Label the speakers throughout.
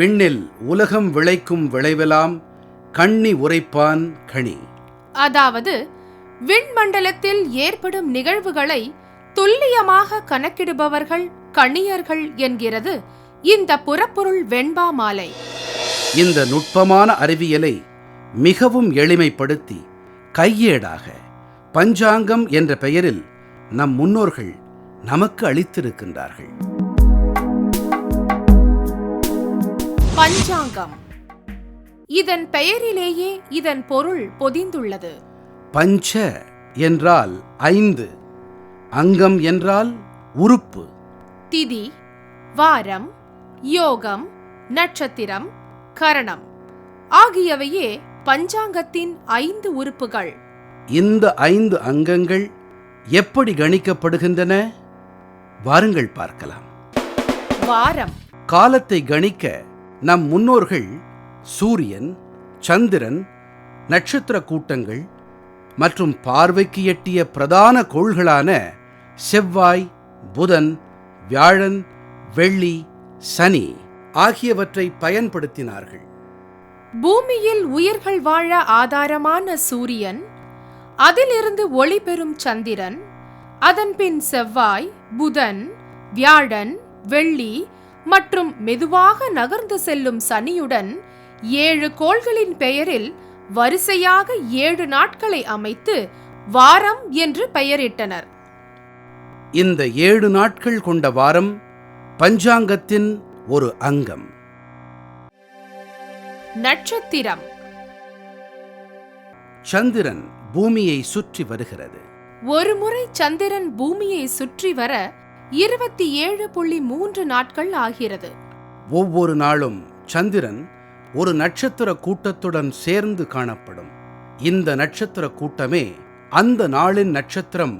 Speaker 1: விண்ணில் உலகம் விளைக்கும் விளைவெல்லாம் கண்ணி உரைப்பான் கணி.
Speaker 2: அதாவது விண்மண்டலத்தில் ஏற்படும் நிகழ்வுகளை துல்லியமாக கணக்கிடுபவர்கள் கணியர்கள் என்கிறது இந்த புறப்பொருள் வெண்பா மாலை.
Speaker 1: இந்த நுட்பமான அறிவியலை மிகவும் எளிமைப்படுத்தி கையேடாக பஞ்சாங்கம் என்ற பெயரில் நம் முன்னோர்கள் நமக்கு அளித்திருக்கின்றார்கள்.
Speaker 2: பஞ்சாங்கம், இதன் பெயரிலேயே இதன் பொருள் பொதிந்துள்ளது.
Speaker 1: பஞ்ச என்றால் 5, அங்கம் என்றால் உறுப்பு.
Speaker 2: திதி, வாரம், யோகம், நட்சத்திரம், கரணம் ஆகியவையே பஞ்சாங்கத்தின் 5 உறுப்புகள்.
Speaker 1: இந்த 5 அங்கங்கள் எப்படி கணிக்கப்படுகின்றன? வாருங்கள் பார்க்கலாம்.
Speaker 2: வாரம்.
Speaker 1: காலத்தை கணிக்க நம் முன்னோர்கள் சூரியன், சந்திரன், நட்சத்திர கூட்டங்கள் மற்றும் பார்வைக்கு எட்டிய பிரதான கோள்களான செவ்வாய், புதன், வியாழன், வெள்ளி, சனி ஆகியவற்றை பயன்படுத்தினார்கள்.
Speaker 2: பூமியில் உயிர்கள் வாழ ஆதாரமான சூரியன், அதிலிருந்து ஒளி பெறும் சந்திரன், அதன்பின் செவ்வாய், புதன், வியாழன், வெள்ளி மற்றும் மெதுவாக நகர்ந்து செல்லும் சனியுடன் 7 கோள்களின் பெயரில் வரிசையாக 7 நாட்களை அமைத்து வாரம் என்று பெயரிட்டனர்.
Speaker 1: இந்த 7 நாட்கள் கொண்ட வாரம் பஞ்சாங்கத்தின் ஒரு அங்கம்.
Speaker 2: நட்சத்திரம்.
Speaker 1: சந்திரன் பூமியை சுற்றி வருகிறது.
Speaker 2: ஒரு முறை சந்திரன் பூமியை சுற்றி வர 27.3 நாட்கள் ஆகிறது.
Speaker 1: ஒவ்வொரு நாளும் சந்திரன் ஒரு நட்சத்திர கூட்டத்துடன் சேர்ந்து காணப்படும். இந்த நட்சத்திர கூட்டமே அந்த நாளின் நட்சத்திரம்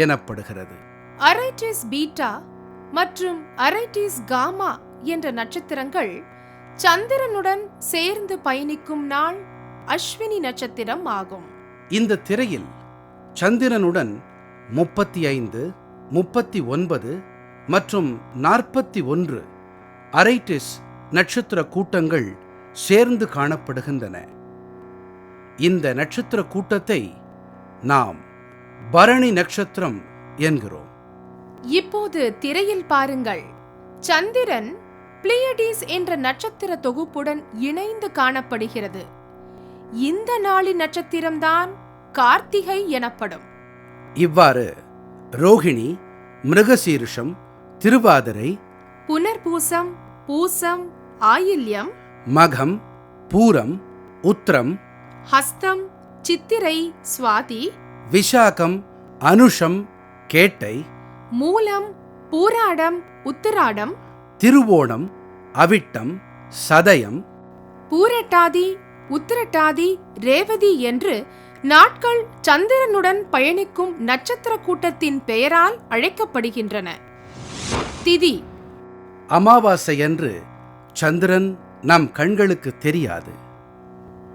Speaker 1: எனப்படுகிறது.
Speaker 2: அரைட்டிஸ் பீட்டா மற்றும் அரைட்டிஸ் காமா என்ற நட்சத்திரங்கள் சந்திரனுடன் சேர்ந்து பயணிக்கும் நாள் அஸ்வினி நட்சத்திரம் ஆகும்.
Speaker 1: இந்த திரையில் சந்திரனுடன் 35, 39 மற்றும் 41 அரைட்டிஸ் நட்சத்திர கூட்டங்கள் சேர்ந்து காணப்படுகின்றன. இந்த நட்சத்திர கூட்டத்தை நாம் பரணி நட்சத்திரம் என்கிறோம்.
Speaker 2: இப்போது திரையில் பாருங்கள். சந்திரன் பிளியடிஸ் என்ற நட்சத்திர தொகுப்புடன் இணைந்து காணப்படுகிறது. இந்த நாளின் நட்சத்திரம்தான் கார்த்திகை எனப்படும்.
Speaker 1: இவ்வாறு ரோகிணி, மிருகசீரிஷம், திருவாதிரை,
Speaker 2: புனர்பூசம், பூசம், ஆயில்யம்,
Speaker 1: மகம், பூரம், உத்திரம்,
Speaker 2: ஹஸ்தம், சித்திரை, சுவாதி,
Speaker 1: விசாகம், அனுஷம், கேட்டை,
Speaker 2: மூலம், பூராடம், உத்திராடம்,
Speaker 1: திருவோணம், அவிட்டம், சதயம்,
Speaker 2: பூரட்டாதி, உத்திரட்டாதி, ரேவதி என்று நாட்கள் சந்திரனுடன் பயணிக்கும் நட்சத்திர கூட்டத்தின் பெயரால் அழைக்கப்படுகின்றன. திதி.
Speaker 1: அமாவாசையன்று சந்திரன் நம் கண்களுக்கு தெரியாது.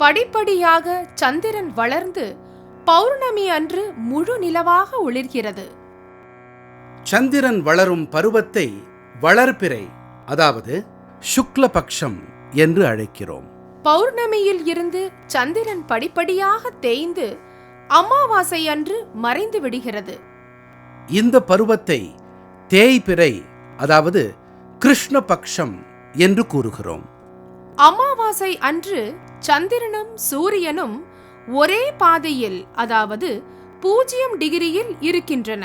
Speaker 2: படிப்படியாக சந்திரன் வளர்ந்து பௌர்ணமி அன்று முழு நிலவாக ஒளிர்கிறது.
Speaker 1: சந்திரன் வளரும் பருவத்தை வளர்பிறை, அதாவது சுக்லபக்ஷம் என்று அழைக்கிறோம்.
Speaker 2: பௌர்ணமியில் இருந்து சந்திரன் படிப்படியாக தேய்ந்து அமாவாசை அன்று மறைந்து விடுகிறது.
Speaker 1: இந்த பருவத்தை தேய்பிறை, அதாவது கிருஷ்ணபக்ஷம் என்று கூறுகிறோம்.
Speaker 2: அமாவாசை அன்று சந்திரனும் சூரியனும் ஒரே பாதையில், அதாவது 0 டிகிரியில் இருக்கின்றன.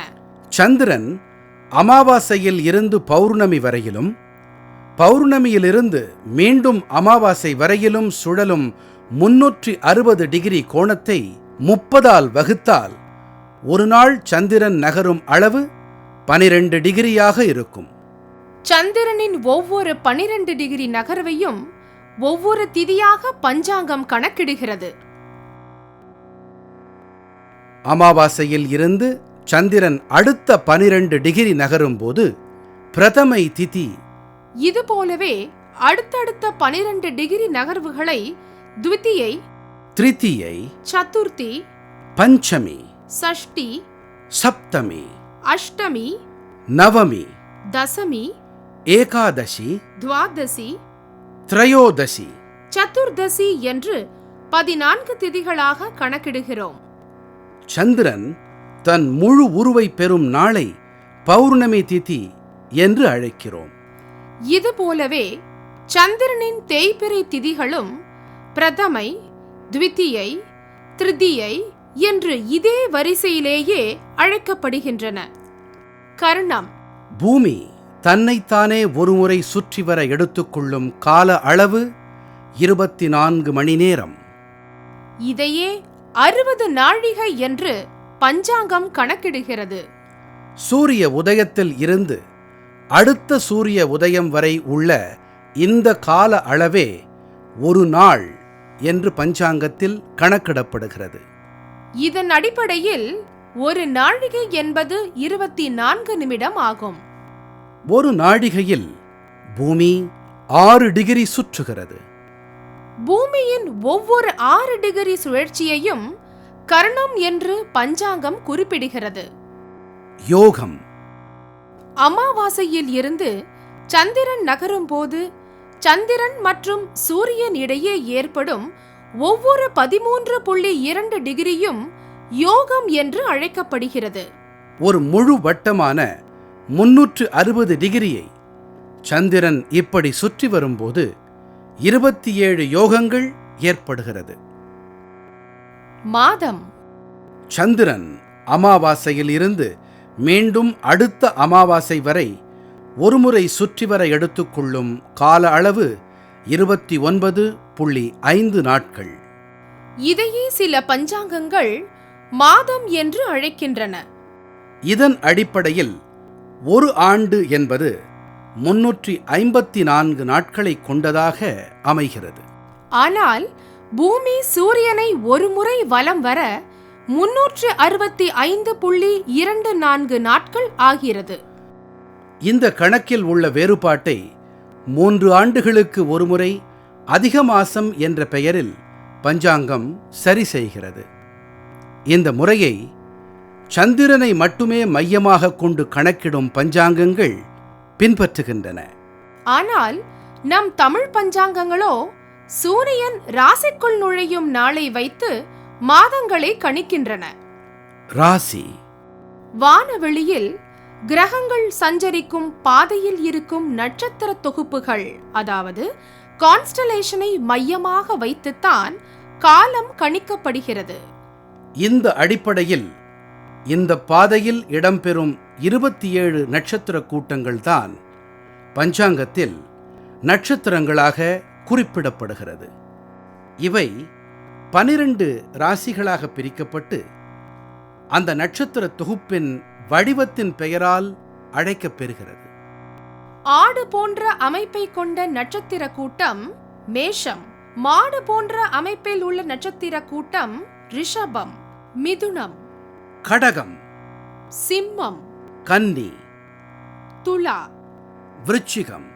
Speaker 1: சந்திரன் அமாவாசையில் இருந்து பௌர்ணமி வரையிலும், பௌர்ணமியிலிருந்து மீண்டும் அமாவாசை வரையிலும் சுழலும் 360 டிகிரி கோணத்தை 30ஆல் வகுத்தால் ஒரு நாள் சந்திரன் நகரும் அளவு 12 டிகிரியாக இருக்கும்.
Speaker 2: சந்திரனின் ஒவ்வொரு 12 டிகிரி நகர்வையும் ஒவ்வொரு திதியாக பஞ்சாங்கம் கணக்கிடுகிறது.
Speaker 1: அமாவாசையில் இருந்து சந்திரன் அடுத்த 12 டிகிரி நகரும் போது பிரதமை திதி.
Speaker 2: இது போலவே அடுத்தடுத்த 12 டிகிரி நகர்வுகளை த்விதியை,
Speaker 1: திருதியை,
Speaker 2: சதுர்த்தி,
Speaker 1: பஞ்சமி,
Speaker 2: சஷ்டி,
Speaker 1: சப்தமி, திரையோதசி,
Speaker 2: சதுர்தசி என்று 14 திதிகளாக கணக்கிடுகிறோம்.
Speaker 1: சந்திரன் தன் முழு உருவை பெறும் நாளை பௌர்ணமி திதி என்று அழைக்கிறோம்.
Speaker 2: இதுபோலவே சந்திரனின் தேய்பிறை திதிகளும் பிரதமை, த்விதியை, திருதியை என்று இதே வரிசையிலேயே அழைக்கப்படுகின்றன. கர்ணம்,
Speaker 1: பூமி தன்னைத்தானே ஒருமுறை சுற்றி வர எடுத்துக்கொள்ளும் கால அளவு 24 மணி நேரம்.
Speaker 2: இதையே 60 நாழிகை என்று பஞ்சாங்கம் கணக்கிடுகிறது.
Speaker 1: சூரிய உதயத்தில் இருந்து அடுத்த சூரிய உதயம் வரை உள்ள இந்த கால அளவே ஒரு நாள் என்று பஞ்சாங்கத்தில் கணக்கிடப்படுகிறது.
Speaker 2: இதன் அடிப்படையில் ஒரு நாழிகை என்பது 24 நிமிடம் ஆகும்.
Speaker 1: ஒரு நாழிகையில் பூமி 6 டிகிரி சுற்றுகிறது.
Speaker 2: பூமியின் ஒவ்வொரு 6 டிகிரி சுழற்சியையும் கர்ணம் என்று பஞ்சாங்கம் குறிப்பிடுகிறது.
Speaker 1: யோகம்,
Speaker 2: அமாவாசையில் இருந்து சந்திரன் நகரும் போது சந்திரன் மற்றும் சூரியன் இடையே ஏற்படும் ஒவ்வொரு 13.2 டிகிரியும் யோகம் என்று அழைக்கப்படுகிறது.
Speaker 1: ஒரு முழு வட்டமான 360 டிகிரியை சந்திரன் இப்படி சுற்றி வரும்போது 27 யோகங்கள் ஏற்படுகிறது.
Speaker 2: மாதம்,
Speaker 1: சந்திரன் அமாவாசையில் இருந்து மீண்டும் அடுத்த அமாவாசை வரை ஒருமுறை சுற்றி வர எடுத்துக்கொள்ளும் கால அளவு 29.5 நாட்கள்.
Speaker 2: இதையே சில பஞ்சாங்கங்கள் மாதம் என்று அழைக்கின்றன.
Speaker 1: இதன் அடிப்படையில் ஒரு ஆண்டு என்பது 354 நாட்களை கொண்டதாக அமைகிறது.
Speaker 2: ஆனால் பூமி சூரியனை ஒரு முறை வலம் வர 365.24 நாட்கள் ஆகிறது.
Speaker 1: இந்த கணக்கில் உள்ள வேறுபாட்டை 3 ஆண்டுகளுக்கு ஒருமுறை அதிக மாசம் என்ற பெயரில் பஞ்சாங்கம் சரி செய்கிறது. இந்த முறையை சந்திரனை மட்டுமே மையமாக கொண்டு கணக்கிடும் பஞ்சாங்கங்கள் பின்பற்றுகின்றன.
Speaker 2: ஆனால் நம் தமிழ் பஞ்சாங்கங்களோ சூரியன் ராசிக்குள் நுழையும் நாளை வைத்து மாதங்களை கணிக்கின்றன.
Speaker 1: ராசி,
Speaker 2: வானவெளியில் கிரகங்கள் சஞ்சரிக்கும் பாதையில் இருக்கும் நட்சத்திர தொகுப்புகள், அதாவது கான்ஸ்டலேஷனை மையமாக வைத்துத்தான் காலம் கணிக்கப்படுகிறது.
Speaker 1: இந்த அடிப்படையில் இந்த பாதையில் இடம்பெறும் 27 நட்சத்திர கூட்டங்கள் தான் பஞ்சாங்கத்தில் நட்சத்திரங்களாக குறிப்பிடப்படுகிறது. இவை 12 ராசிகளாக பிரிக்கப்பட்டு அந்த நட்சத்திர தொகுப்பின் வடிவத்தின் பெயரால் அழைக்கப்பெறுகிறது.
Speaker 2: ஆடு போன்ற அமைப்பை கொண்ட நட்சத்திர கூட்டம் மேஷம், மாடு போன்ற அமைப்பில் உள்ள நட்சத்திர கூட்டம் ரிஷபம், மிதுனம்,
Speaker 1: கடகம்,
Speaker 2: சிம்மம்,
Speaker 1: கன்னி,
Speaker 2: துலா,
Speaker 1: விருச்சிகம்,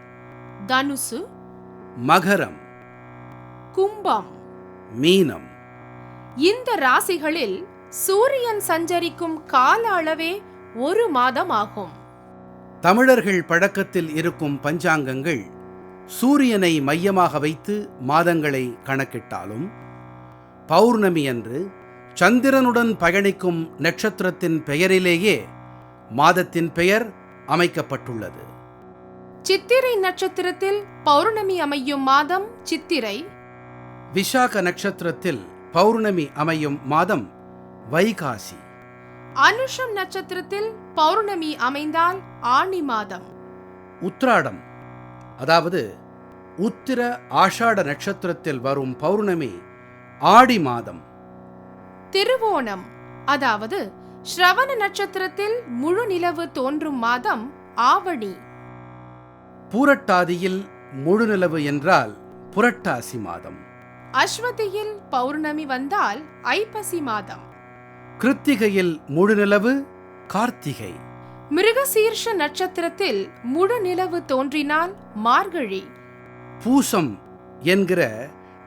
Speaker 2: தனுசு,
Speaker 1: மகரம்,
Speaker 2: கும்பம்,
Speaker 1: மீனம்.
Speaker 2: இந்த ராசிகளில் சூரியன் சஞ்சரிக்கும் கால அளவே ஒரு மாதம் ஆகும்.
Speaker 1: தமிழர்கள் பழக்கத்தில் இருக்கும் பஞ்சாங்கங்கள் சூரியனை மையமாக வைத்து மாதங்களை கணக்கிட்டாலும் பௌர்ணமி அன்று சந்திரனுடன் பயணிக்கும் நட்சத்திரத்தின் பெயரிலேயே மாதத்தின் பெயர் அமைக்கப்பட்டுள்ளது.
Speaker 2: சித்திரை நட்சத்திரத்தில் பௌர்ணமி அமையும் மாதம் சித்திரை,
Speaker 1: விசாக நட்சத்திரத்தில் பௌர்ணமி அமையும் மாதம் வைகாசி,
Speaker 2: அனுஷம் நட்சத்திரத்தில் பௌர்ணமி அமைந்தால் ஆனி மாதம்,
Speaker 1: உத்திராடம் அதாவது உத்திர ஆஷாட நட்சத்திரத்தில் வரும் பௌர்ணமி ஆடி மாதம்,
Speaker 2: திருவோணம் அதாவது ஸ்ரவண நட்சத்திரத்தில் முழு நிலவு தோன்றும் மாதம் ஆவணி,
Speaker 1: பூரட்டாதியில் முழு நிலவு என்றால் புரட்டாசி மாதம்,
Speaker 2: அஸ்வதியில் பௌர்ணமி வந்தால் ஐப்பசி மாதம்,
Speaker 1: கிருத்திகையில் முழு நிலவு கார்த்திகை,
Speaker 2: மிருகசீர்ஷ நட்சத்திரத்தில் முழு நிலவு தோன்றினால் மார்கழி,
Speaker 1: பூசம் என்கிற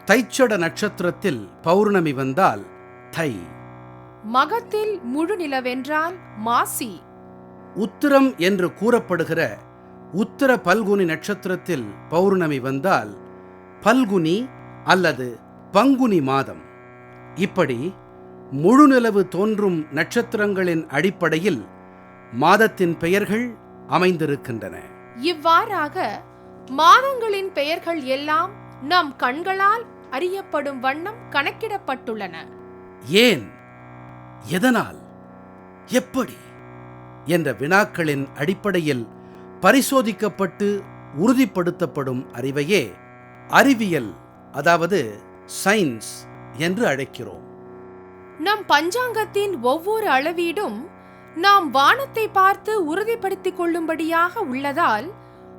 Speaker 1: தைச்சட நட்சத்திரத்தில் பௌர்ணமி வந்தால் தை,
Speaker 2: மகத்தில் முழு நிலவென்றால் மாசி,
Speaker 1: உத்திரம் என்று கூறப்படுகிற உத்திர பல்குனி நட்சத்திரத்தில் பௌர்ணமி வந்தால் பல்குனி அல்லது பங்குனி மாதம். இப்படி முழுநிலவு தோன்றும் நட்சத்திரங்களின் அடிப்படையில் மாதத்தின் பெயர்கள் அமைந்திருக்கின்றன.
Speaker 2: இவ்வாறாக மாதங்களின் பெயர்கள் எல்லாம் நம் கண்களால் அறியப்படும் வண்ணம் கணக்கிடப்பட்டுள்ளன.
Speaker 1: ஏன், எதனால், எப்படி என்ற வினாக்களின் அடிப்படையில் பரிசோதிக்கப்பட்டு உறுதிப்படுத்தப்படும் அறிவையே அறிவியல், அதாவது சயின்ஸ் என்று அழைக்கிறோம்.
Speaker 2: நம் பஞ்சாங்கத்தின் ஒவ்வொரு அளவீடும் நாம் வானத்தை பார்த்து உறுதிப்படுத்திக் கொள்ளும்படியாக உள்ளதால்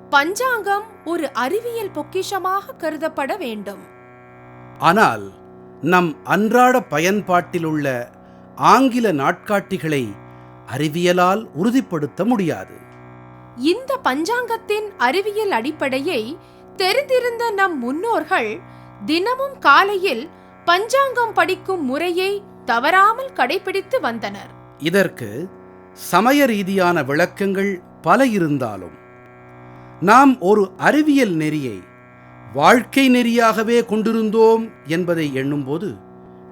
Speaker 2: பஞ்சாங்கம் ஒரு அறிவியல் பொக்கிஷமாக கருதப்பட வேண்டும்.
Speaker 1: ஆனால் நம் அன்றாட பயன்பாட்டிலுள்ள ஆங்கில நாட்காட்டிகளை அறிவியலால் உறுதிப்படுத்த முடியாது.
Speaker 2: இந்த பஞ்சாங்கத்தின் அறிவியல் அடிப்படையை தெரிந்திருந்த நம் முன்னோர்கள் தினமும் காலையில் பஞ்சாங்கம் படிக்கும் முறையை தவறாமல் கடைபிடித்து வந்தனர்.
Speaker 1: இதற்கு சமய ரீதியான விளக்கங்கள் பல இருந்தாலும் நாம் ஒரு அறிவியல் நெறியை வாழ்க்கை நெறியாகவே கொண்டிருந்தோம் என்பதை எண்ணும்போது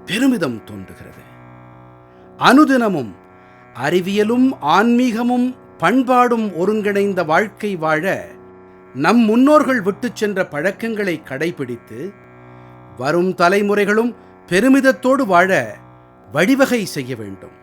Speaker 1: பெருமிதம் தோன்றுகிறது. அனுதினமும் அறிவியலும் ஆன்மீகமும் பண்பாடும் ஒருங்கிணைந்த வாழ்க்கை வாழ நம் முன்னோர்கள் விட்டுச் சென்ற பழக்கங்களை கடைபிடித்து வரும் தலைமுறைகளும் பெருமிதத்தோடு வாழ வழிவகை செய்ய வேண்டும்.